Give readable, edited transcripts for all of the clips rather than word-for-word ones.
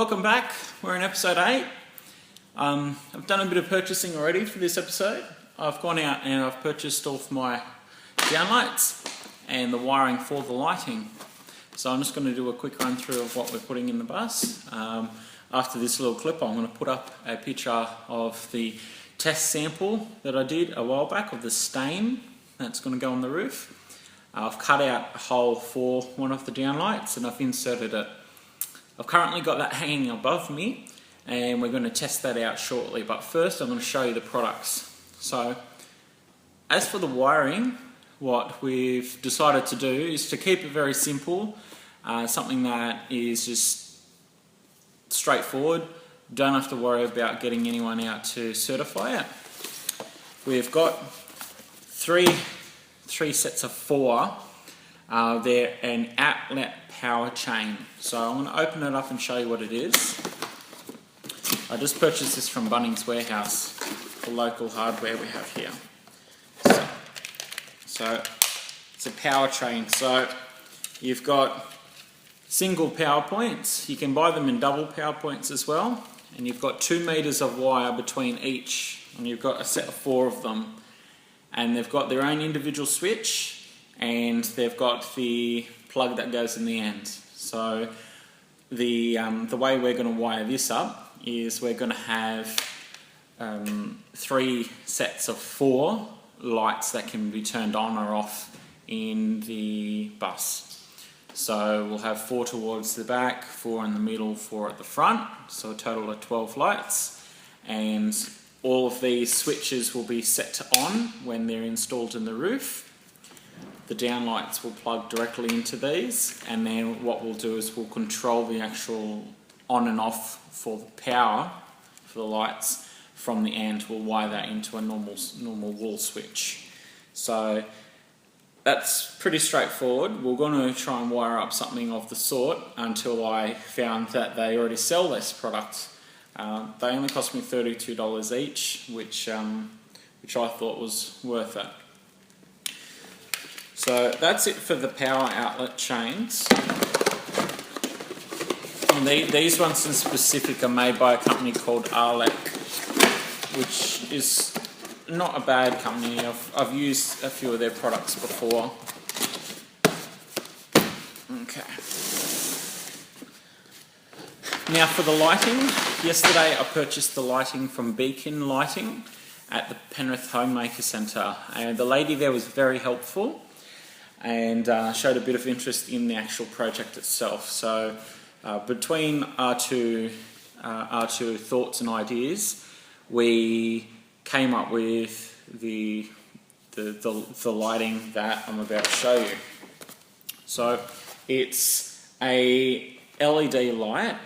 Welcome back. We're in episode 8. I've done a bit of purchasing already for this episode. I've gone out and I've purchased all of my downlights and the wiring for the lighting. So I'm just going to do a quick run through of what we're putting in the bus. After this little clip, I'm going to put up a picture of the test sample that I did a while back of the stain that's going to go on the roof. I've cut out a hole for one of the downlights and I've inserted it. I've currently got that hanging above me and we're going to test that out shortly, but first I'm going to show you the products. So as for the wiring, what we've decided to do is to keep it very simple, something that is just straightforward. Don't have to worry about getting anyone out to certify it. We've got three sets of 4. They're an outlet power chain. So I'm going to open it up and show you what it is. I just purchased this from Bunnings Warehouse, the local hardware we have here. So it's a power chain. So you've got single power points. You can buy them in double power points as well. And you've got 2 meters of wire between each. And you've got a set of 4 of them. And they've got their own individual switch. And they've got the plug that goes in the end. So the way we're going to wire this up is we're going to have 3 sets of 4 lights that can be turned on or off in the bus. So we'll have 4 towards the back, 4 in the middle, 4 at the front, so a total of 12 lights. And all of these switches will be set to on when they're installed in the roof. The downlights will plug directly into these, and then what we'll do is we'll control the actual on and off for the power for the lights from the end. We'll wire that into a normal wall switch. So that's pretty straightforward. We're going to try and wire up something of the sort until I found that they already sell this product. They only cost me $32 each, which I thought was worth it. So that's it for the power outlet chains. And these ones in specific are made by a company called Arlec, which is not a bad company. I've used a few of their products before. Okay. Now for the lighting. Yesterday I purchased the lighting from Beacon Lighting at the Penrith Homemaker Centre, and the lady there was very helpful and showed a bit of interest in the actual project itself. So between our two thoughts and ideas, we came up with the lighting that I'm about to show you. So it's a LED light.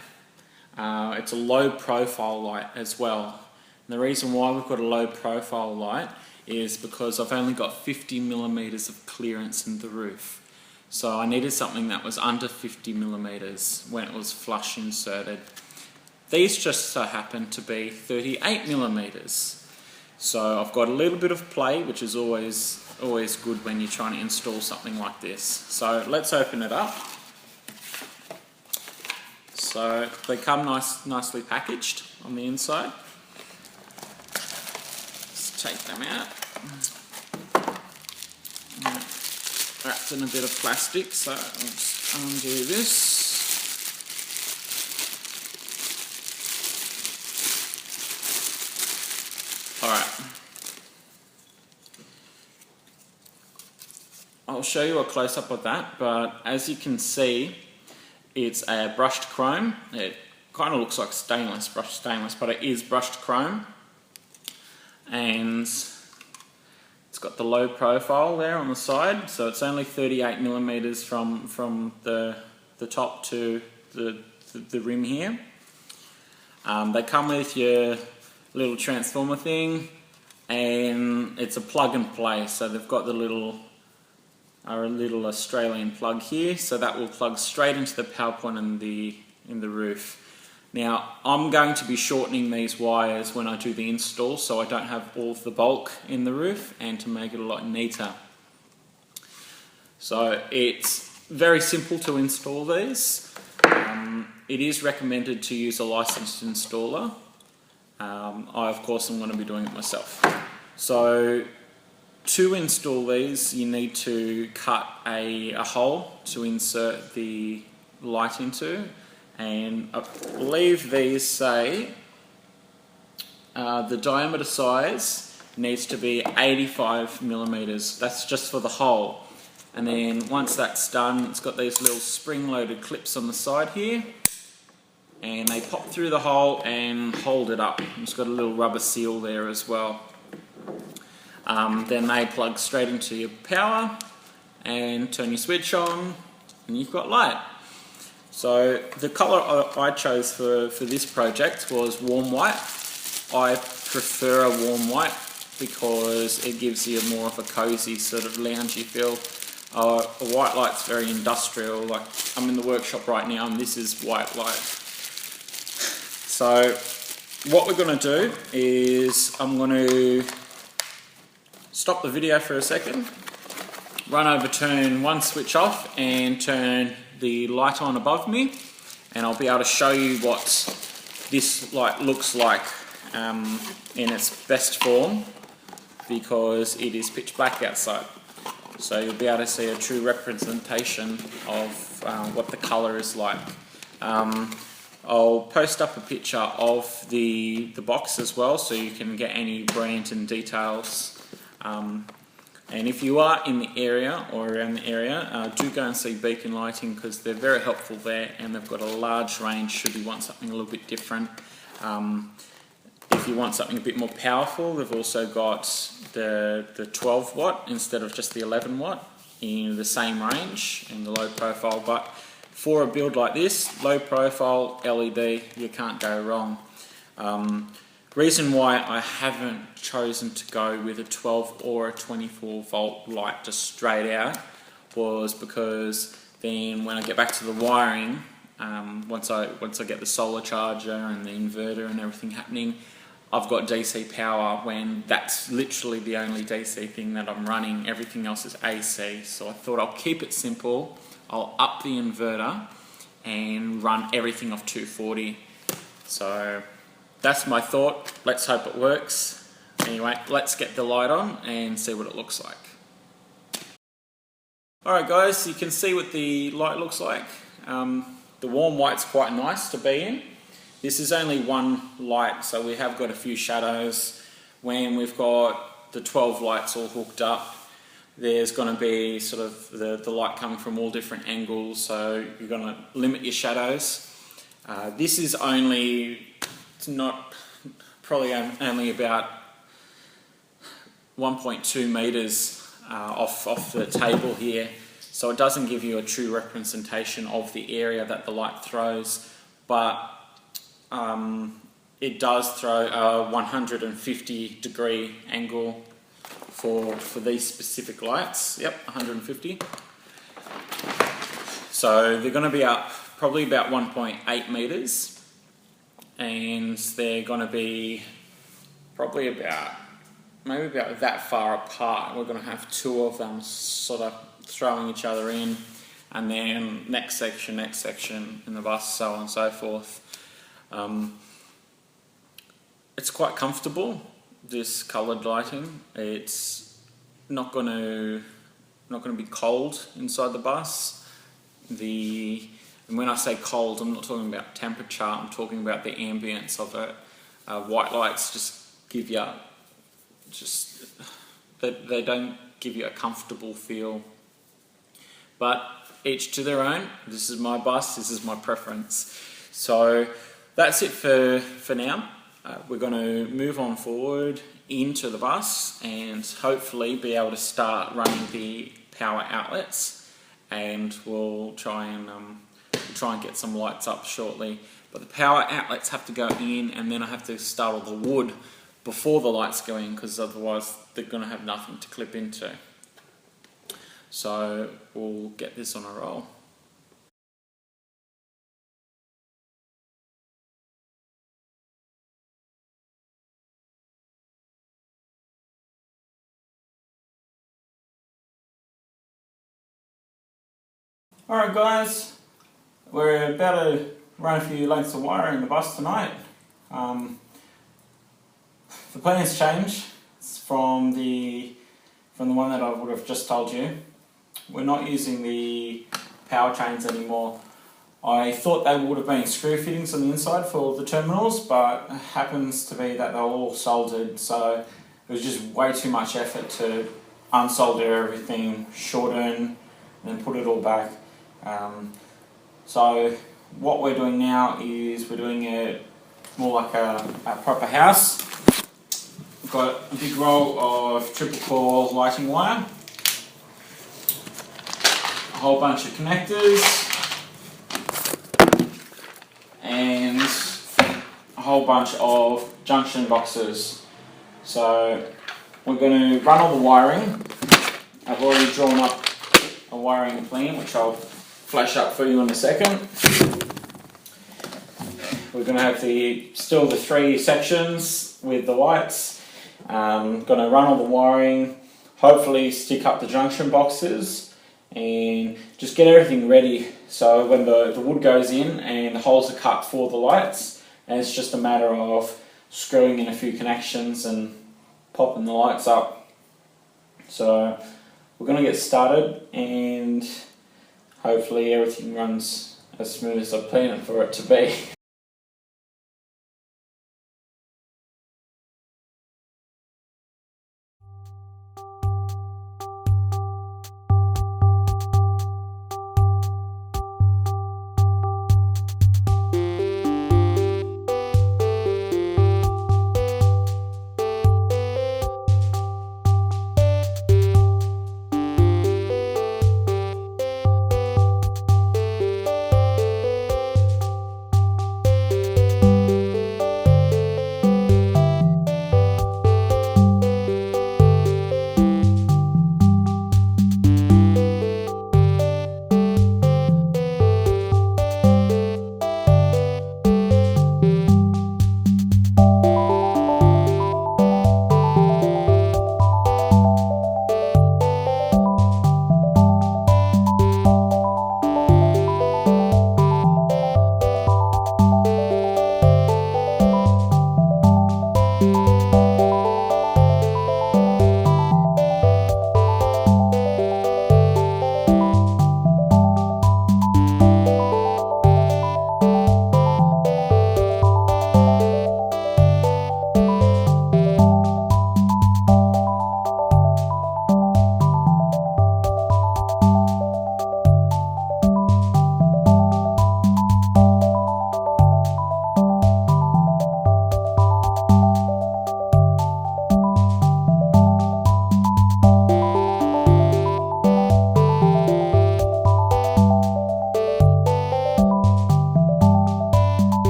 It's a low profile light as well. And the reason why we've got a low profile light is because I've only got 50 millimeters of clearance in the roof. So I needed something that was under 50 millimeters when it was flush inserted. These just so happen to be 38 millimeters. So I've got a little bit of play, which is always good when you're trying to install something like this. So let's open it up. So they come nicely packaged on the inside. Let's take them out. Wrapped in a bit of plastic, so I'll just undo this. Alright. I'll show you a close-up of that, but as you can see, it's a brushed chrome. It kind of looks like brushed stainless, but it is brushed chrome. And it's got the low profile there on the side, so it's only 38 millimeters from the top to the rim here. They come with your little transformer thing, and it's a plug and play. So they've got the little Australian plug here, so that will plug straight into the power point in the roof. Now I'm going to be shortening these wires when I do the install, so I don't have all of the bulk in the roof, and to make it a lot neater. So it's very simple to install these. it is recommended to use a licensed installer. I of course am going to be doing it myself. So to install these, you need to cut a hole to insert the light into, and I believe these say the diameter size needs to be 85 millimeters. That's just for the hole. And then once that's done, it's got these little spring-loaded clips on the side here, and they pop through the hole and hold it up. It's got a little rubber seal there as well. Then they plug straight into your power and turn your switch on, and you've got light. So the colour I chose for this project was warm white. I prefer a warm white because it gives you more of a cosy sort of loungy feel. A white light's very industrial. Like, I'm in the workshop right now and this is white light. So what we're going to do is I'm going to stop the video for a second, run over, turn one switch off and turn the light on above me, and I'll be able to show you what this light looks like in its best form, because it is pitch black outside. So you'll be able to see a true representation of what the colour is like. I'll post up a picture of the box as well, so you can get any brand and details. And if you are in the area or around the area, do go and see Beacon Lighting, because they're very helpful there, and they've got a large range should you want something a little bit different. If you want something a bit more powerful, they've also got the 12 watt instead of just the 11 watt in the same range in the low profile. But for a build like this, low profile LED, you can't go wrong. Reason why I haven't chosen to go with a 12 or a 24 volt light just straight out was because then when I get back to the wiring, once I get the solar charger and the inverter and everything happening, I've got DC power when that's literally the only DC thing that I'm running. Everything else is AC. So I thought I'll keep it simple. I'll up the inverter and run everything off 240. So that's my thought. Let's hope it works. Anyway, let's get the light on and see what it looks like. Alright guys, you can see what the light looks like. The warm white's quite nice to be in. This is only one light, so we have got a few shadows. When we've got the 12 lights all hooked up, there's going to be sort of the light coming from all different angles, so you're going to limit your shadows. This is only, it's not, probably only about 1.2 meters off the table here, so it doesn't give you a true representation of the area that the light throws, but it does throw a 150 degree angle for these specific lights. Yep, 150. So they're going to be up probably about 1.8 meters, and they're going to be probably maybe about that far apart. We're going to have two of them sort of throwing each other in, and then next section in the bus, so on and so forth. It's quite comfortable, this coloured lighting. It's not going to be cold inside the bus. And when I say cold, I'm not talking about temperature, I'm talking about the ambience of it. White lights just give you they don't give you a comfortable feel. But each to their own. This is my bus, this is my preference. So that's it for now. We're going to move on forward into the bus and hopefully be able to start running the power outlets, and we'll try and get some lights up shortly. But the power outlets have to go in, and then I have to start all the wood before the lights go in, because otherwise they're going to have nothing to clip into. So we'll get this on a roll. Alright guys, We're about to run a few lengths of wire in the bus tonight. The plan's changed from the one that I would have just told you. We're not using the power chains anymore. I thought they would have been screw fittings on the inside for the terminals, but it happens to be that they're all soldered, so it was just way too much effort to unsolder everything, shorten, and then put it all back. So what we're doing now is we're doing it more like a proper house. We've got a big roll of triple core lighting wire, a whole bunch of connectors, and a whole bunch of junction boxes. So we're going to run all the wiring. I've already drawn up a wiring plan, which I'll flash up for you in a second. We're going to have still the 3 sections with the lights. Going to run all the wiring, hopefully stick up the junction boxes, and just get everything ready so when the wood goes in and the holes are cut for the lights, and it's just a matter of screwing in a few connections and popping the lights up. So we're going to get started, and hopefully everything runs as smooth as I planned for it to be.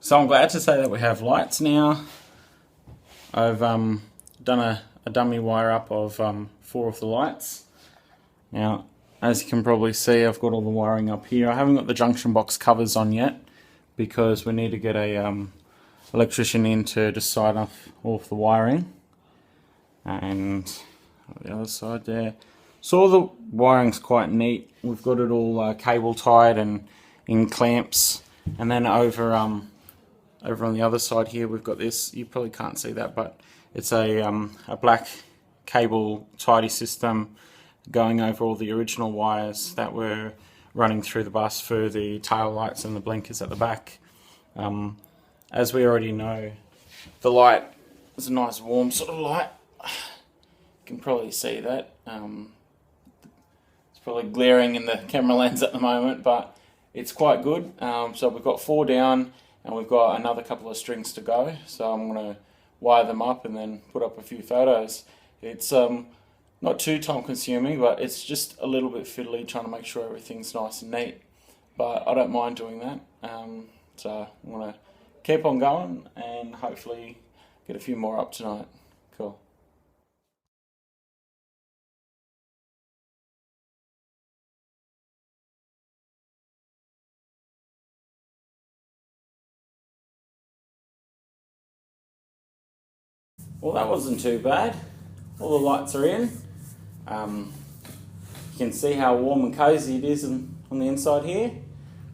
So I'm glad to say that we have lights now. I've done a dummy wire up of 4 of the lights. Now, as you can probably see, I've got all the wiring up here. I haven't got the junction box covers on yet because we need to get a electrician in to just sign off all of the wiring. And the other side there. So all the wiring's quite neat. We've got it all cable tied and in clamps. And then over on the other side here, we've got this. You probably can't see that, but it's a black cable tidy system going over all the original wires that were running through the bus for the tail lights and the blinkers at the back. As we already know, the light is a nice warm sort of light. You can probably see that. It's probably glaring in the camera lens at the moment, but it's quite good. So we've got 4 down and we've got another couple of strings to go. So I'm going to wire them up and then put up a few photos. It's not too time consuming, but it's just a little bit fiddly trying to make sure everything's nice and neat. But I don't mind doing that. So I'm going to keep on going and hopefully get a few more up tonight. Cool. Well, that wasn't too bad. All the lights are in. You can see how warm and cosy it is on the inside here.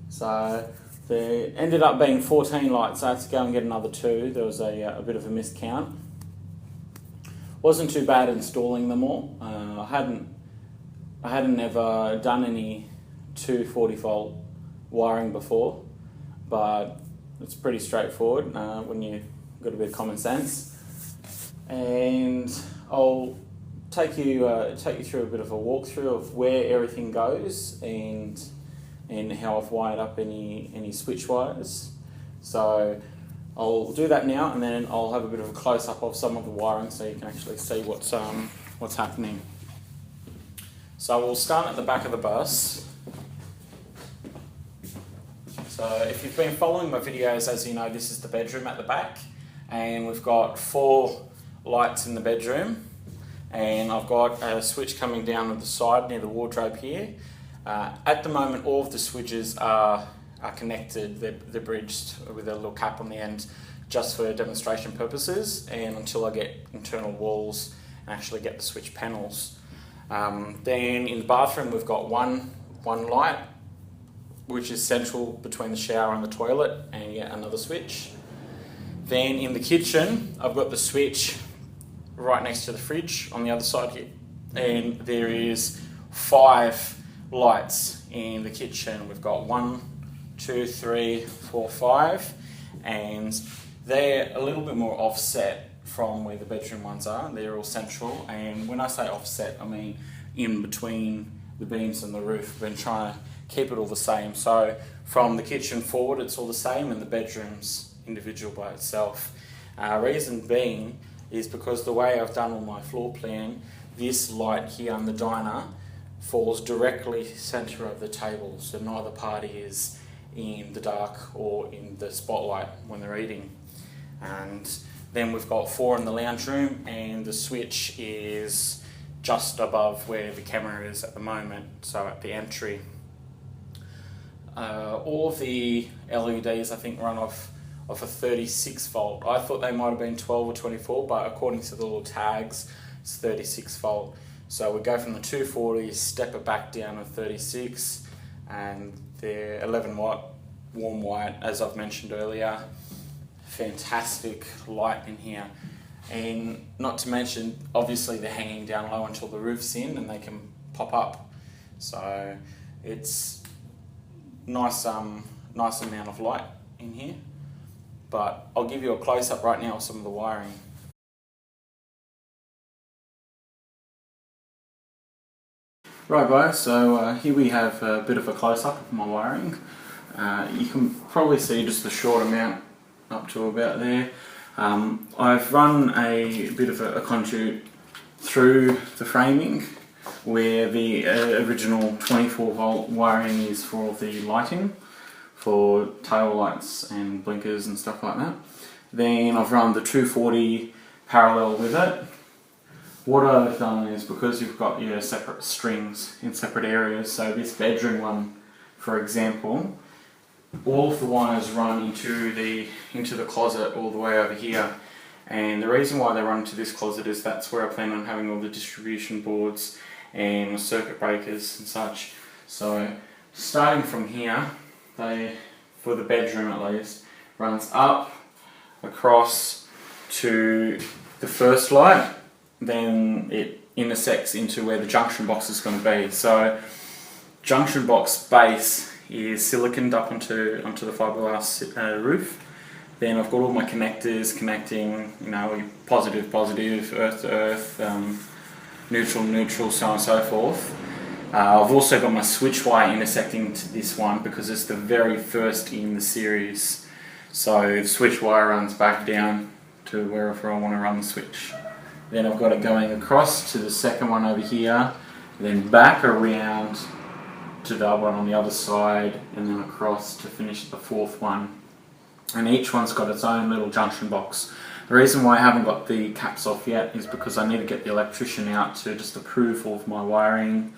So there ended up being 14 lights. I had to go and get another 2. There was a bit of a miscount. Wasn't too bad installing them all. I hadn't ever done any 240 volt wiring before, but it's pretty straightforward when you've got a bit of common sense. And I'll take you through a bit of a walkthrough of where everything goes and how I've wired up any switch wires. So I'll do that now, and then I'll have a bit of a close-up of some of the wiring so you can actually see what's happening. So we'll start at the back of the bus. So if you've been following my videos, as you know, this is the bedroom at the back, and we've got 4 lights in the bedroom, and I've got a switch coming down at the side near the wardrobe here. At the moment, all of the switches are connected. They're bridged with a little cap on the end, just for demonstration purposes, and until I get internal walls and actually get the switch panels. Then in the bathroom, we've got one light, which is central between the shower and the toilet, and yet another switch. Then in the kitchen, I've got the switch right next to the fridge on the other side here, and there is 5 lights in the kitchen. We've got 1, 2, 3, 4, 5, and they're a little bit more offset from where the bedroom ones are. They're all central, and when I say offset, I mean in between the beams and the roof. I've been trying to keep it all the same. So from the kitchen forward, it's all the same, and the bedroom's individual by itself. Reason being is because the way I've done on my floor plan, this light here on the diner falls directly centre of the table, so neither party is in the dark or in the spotlight when they're eating. And then we've got 4 in the lounge room, and the switch is just above where the camera is at the moment, so at the entry. All of the LEDs, I think, run off a 36 volt. I thought they might have been 12 or 24, but according to the little tags, it's 36 volt. So we go from the 240, step it back down to 36, and they're 11 watt warm white, as I've mentioned earlier. Fantastic light in here. And not to mention, obviously they're hanging down low until the roof's in and they can pop up. So it's nice amount of light in here. But I'll give you a close-up right now of some of the wiring. Right guys, so here we have a bit of a close-up of my wiring. You can probably see just the short amount up to about there. I've run a bit of a conduit through the framing where the original 24 volt wiring is for the lighting, for tail lights and blinkers and stuff like that. Then I've run the 240 parallel with it. What I've done is, because you've got your separate strings in separate areas, so this bedroom one, for example, all of the wires run into the closet all the way over here. And the reason why they run into this closet is that's where I plan on having all the distribution boards and circuit breakers and such. So starting from here, for the bedroom at least, runs up across to the first light, then it intersects into where the junction box is going to be. So junction box base is siliconed up onto the fiberglass roof. Then I've got all my connectors connecting, positive, earth to earth, neutral, so on and so forth. I've also got my switch wire intersecting to this one because it's the very first in the series. So the switch wire runs back down to wherever I want to run the switch. Then I've got it going across to the second one over here, then back around to the other one on the other side, and then across to finish the fourth one. And each one's got its own little junction box. The reason why I haven't got the caps off yet is because I need to get the electrician out to just approve all of my wiring,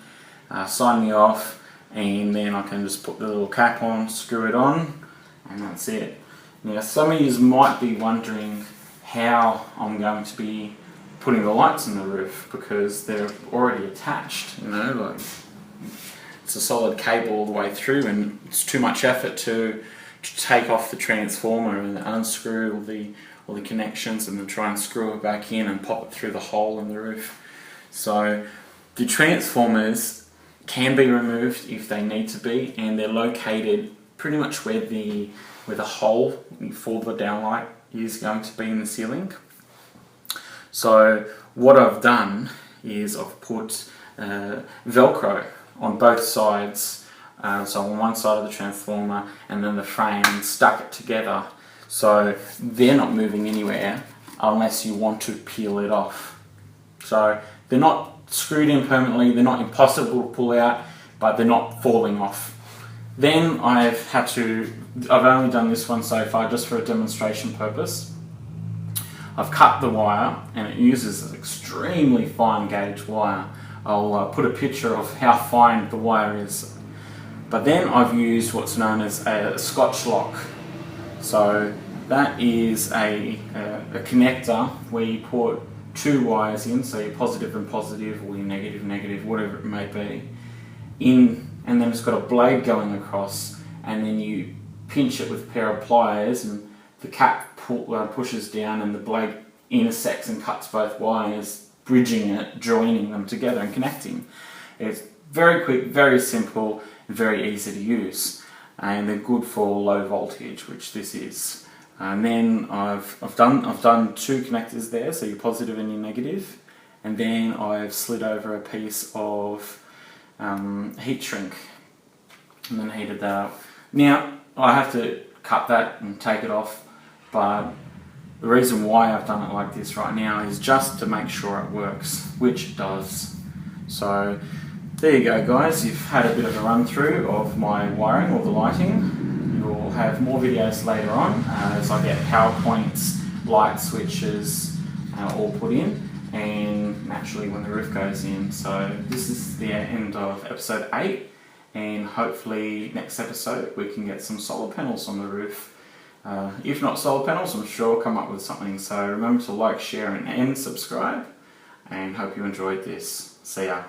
sign me off, and then I can just put the little cap on, screw it on, and that's it. Now some of you might be wondering how I'm going to be putting the lights in the roof, because they're already attached, you know, like it's a solid cable all the way through, and it's too much effort to take off the transformer and unscrew all the connections and then try and screw it back in and pop it through the hole in the roof. So the transformers can be removed if they need to be, and they're located pretty much where the hole for the downlight is going to be in the ceiling. So what I've done is I've put Velcro on both sides, so on one side of the transformer and then the frame, and stuck it together so they're not moving anywhere unless you want to peel it off. So they're not screwed in permanently, they're not impossible to pull out, but they're not falling off. Then I've only done this one so far just for a demonstration purpose. I've cut the wire, and it uses an extremely fine gauge wire. I'll put a picture of how fine the wire is. But then I've used what's known as a Scotch lock. So that is a connector where you put two wires in, so your positive and positive, or your negative, negative, whatever it may be, in, and then it's got a blade going across, and then you pinch it with a pair of pliers, and the cap pushes down, and the blade intersects and cuts both wires, bridging it, joining them together and connecting. It's very quick, very simple, and very easy to use, and they're good for low voltage, which this is. And then I've done two connectors there, so your positive and your negative, and then I've slid over a piece of heat shrink and then heated that up. Now I have to cut that and take it off, but the reason why I've done it like this right now is just to make sure it works, which it does. So there you go, guys, you've had a bit of a run through of my wiring or the lighting. You'll have more videos later on as I get PowerPoints, light switches all put in, and naturally when the roof goes in. So this is the end of episode 8, and hopefully next episode we can get some solar panels on the roof. If not solar panels, I'm sure I'll come up with something. So remember to like, share and subscribe, and hope you enjoyed this. See ya.